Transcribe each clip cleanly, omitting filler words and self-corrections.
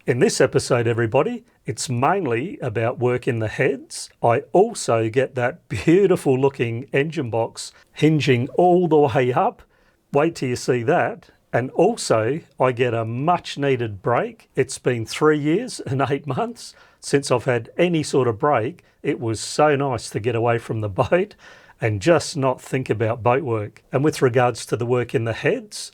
In this episode, everybody, it's mainly about work in the heads. I also get that beautiful looking engine box hinging all the way up. Wait till you see that. And also I get a much needed break. It's been 3 years and 8 months since I've had any sort of break. It was so nice to get away from the boat and just not think about boat work. And with regards to the work in the heads,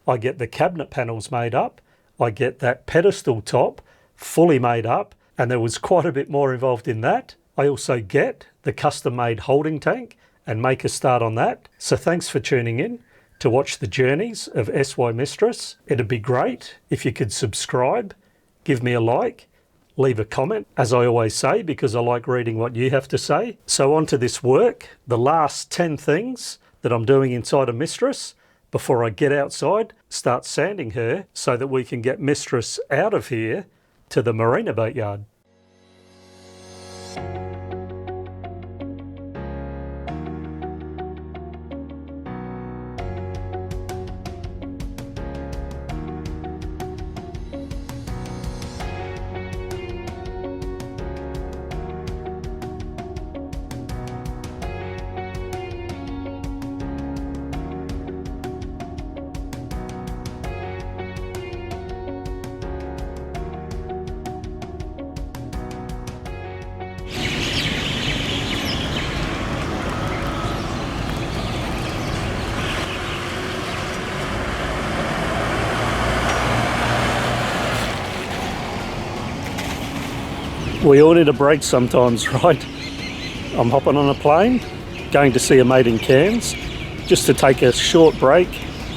I get the cabinet panels made up. I get that pedestal top fully made up, and there was quite a bit more involved in that. I also get the custom-made holding tank and make a start on that. So thanks for tuning in to watch the journeys of SY Mistress. It'd be great if you could subscribe, give me a like, leave a comment, as I always say, because I like reading what you have to say. So on to this work, the last 10 things that I'm doing inside a Mistress before I get outside, start sanding her so that we can get Mistress out of here to the marina boatyard. We all need a break sometimes, right? I'm hopping on a plane, going to see a mate in Cairns, just to take a short break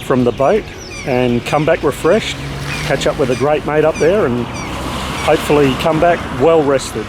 from the boat and come back refreshed, catch up with a great mate up there and hopefully come back well rested.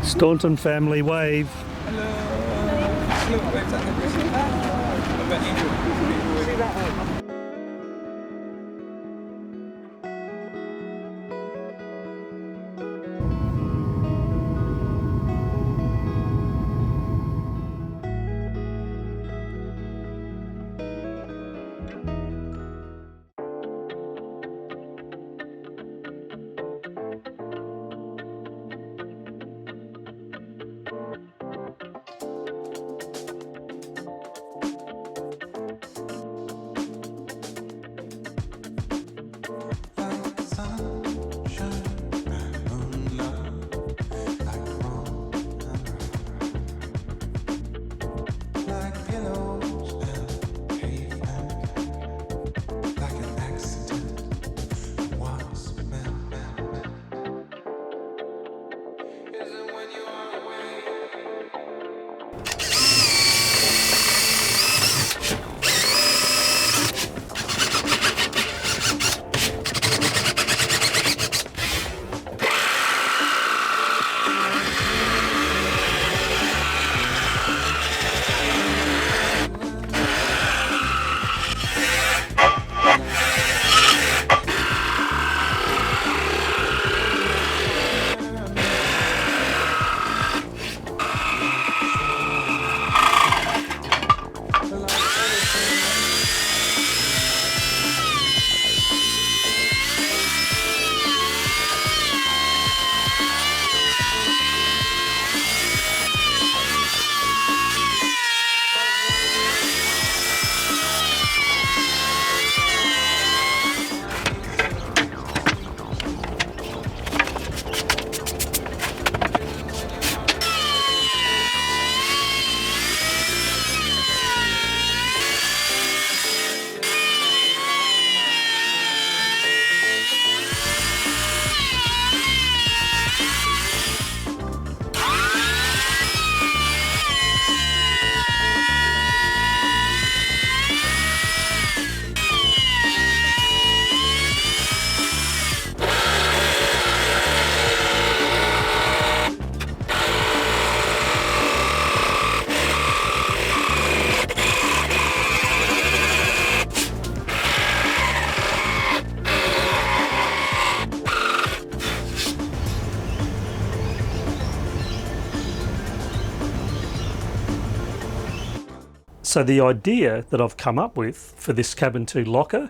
Staunton family wave. Hello. Hello. Waves at the bridge. I bet you do. See that one? So the idea that I've come up with for this cabin 2 locker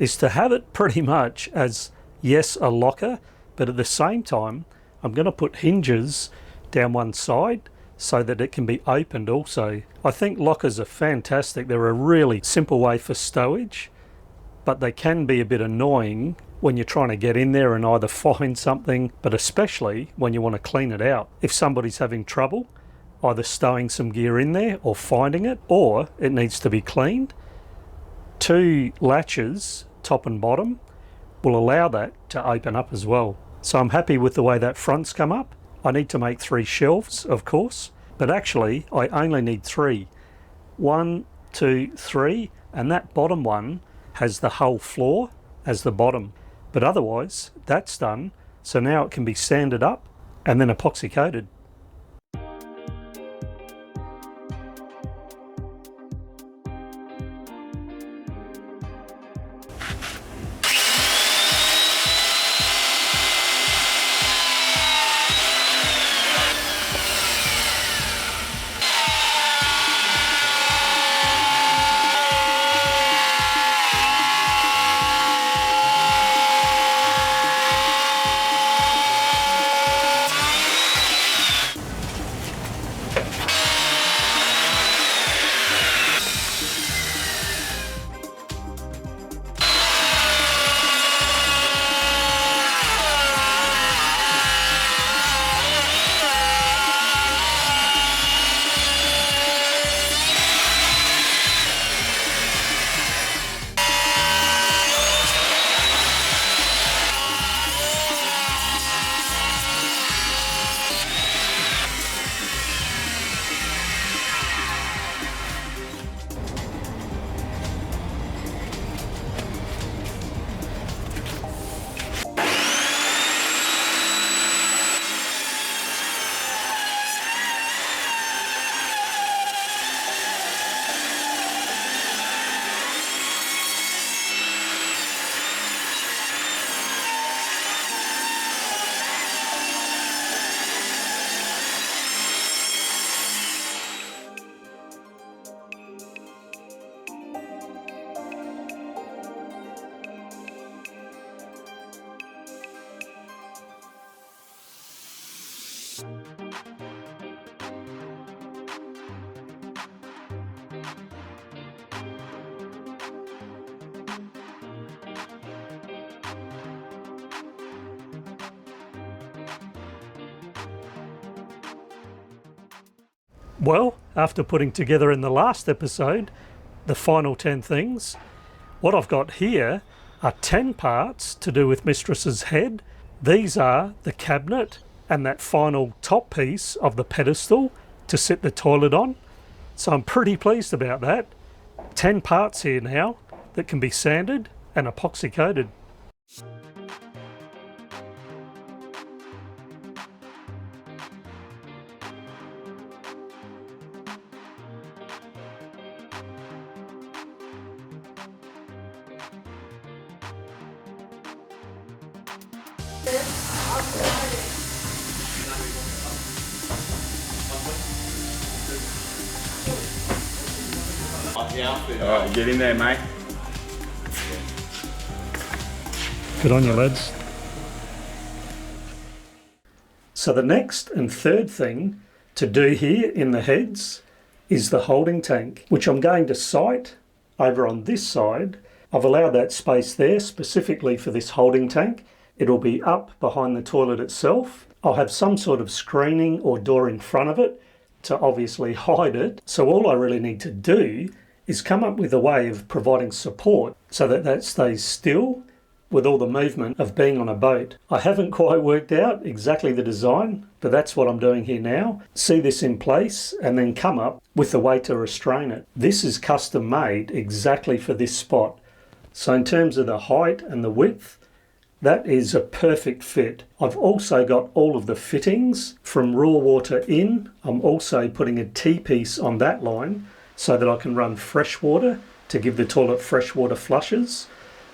is to have it pretty much as, yes, a locker, but at the same time I'm going to put hinges down one side so that it can be opened also. I think lockers are fantastic. They're a really simple way for stowage, but they can be a bit annoying when you're trying to get in there and either find something, but especially when you want to clean it out. If somebody's having trouble either stowing some gear in there or finding it, or it needs to be cleaned, 2 latches, top and bottom, will allow that to open up as well. So I'm happy with the way that front's come up. I need to make 3 shelves, of course, but actually I only need 3. 1, 2, 3, and that bottom one has the whole floor as the bottom. But otherwise, that's done, so now it can be sanded up and then epoxy coated. Well, after putting together in the last episode the final 10 things, what I've got here are 10 parts to do with Mistress's head. These are the cabinet and that final top piece of the pedestal to sit the toilet on. So I'm pretty pleased about that. 10 parts here now that can be sanded and epoxy coated. Alright, get in there, mate. Good on you, lads. So the next and third thing to do here in the heads is the holding tank, which I'm going to site over on this side. I've allowed that space there specifically for this holding tank. It'll be up behind the toilet itself. I'll have some sort of screening or door in front of it to obviously hide it. So all I really need to do is come up with a way of providing support so that that stays still with all the movement of being on a boat. I haven't quite worked out exactly the design, but that's what I'm doing here now. See this in place and then come up with the way to restrain it. This is custom made exactly for this spot. So in terms of the height and the width, that is a perfect fit. I've also got all of the fittings from raw water in. I'm also putting a T-piece on that line so that I can run fresh water to give the toilet freshwater flushes.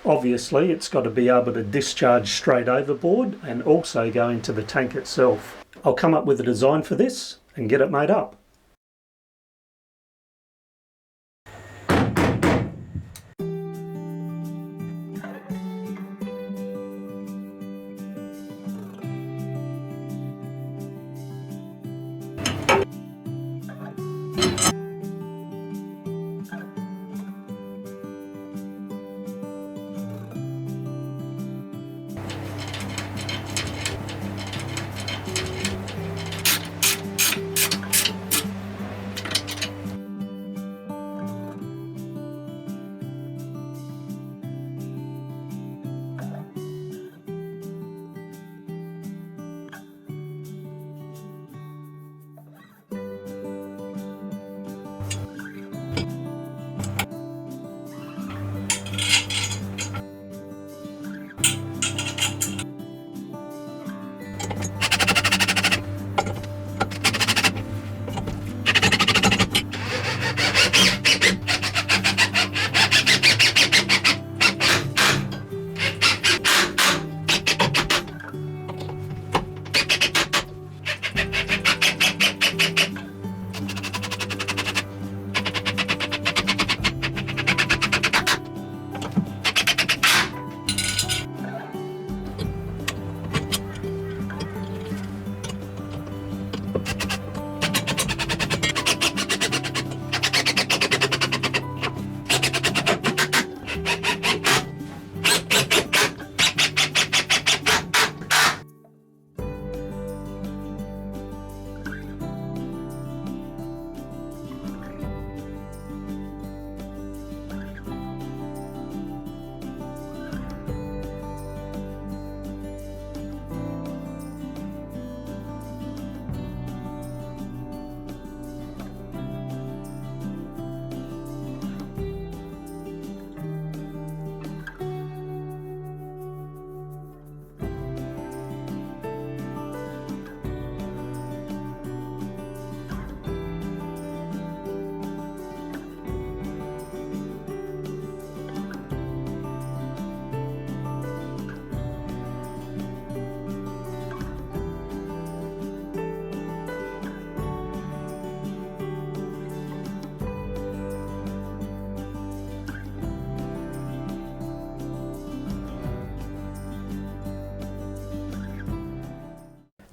Obviously, it's got to be able to discharge straight overboard and also go into the tank itself. I'll come up with a design for this and get it made up.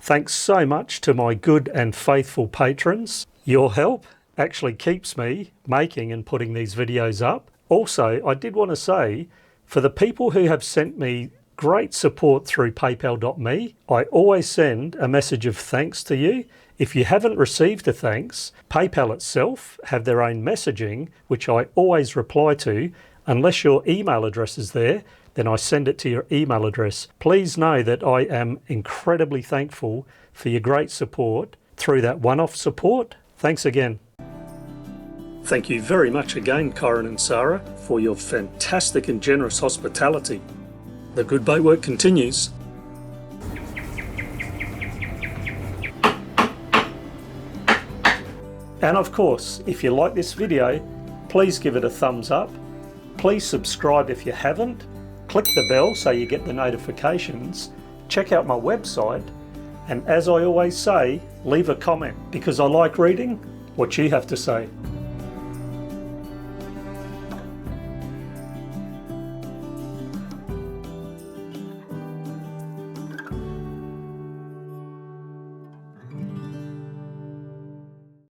Thanks so much to my good and faithful patrons. Your help actually keeps me making and putting these videos up. Also, I did want to say, for the people who have sent me great support through paypal.me, I always send a message of thanks to you. If you haven't received a thanks, PayPal itself have their own messaging, which I always reply to. Unless your email address is there, then I send it to your email address. Please know that I am incredibly thankful for your great support through that one-off support. Thanks again. Thank you very much again, Corin and Sarah, for your fantastic and generous hospitality. The good boatwork continues. And of course, if you like this video, please give it a thumbs up. Please subscribe if you haven't. Click the bell so you get the notifications. Check out my website. And as I always say, leave a comment because I like reading what you have to say.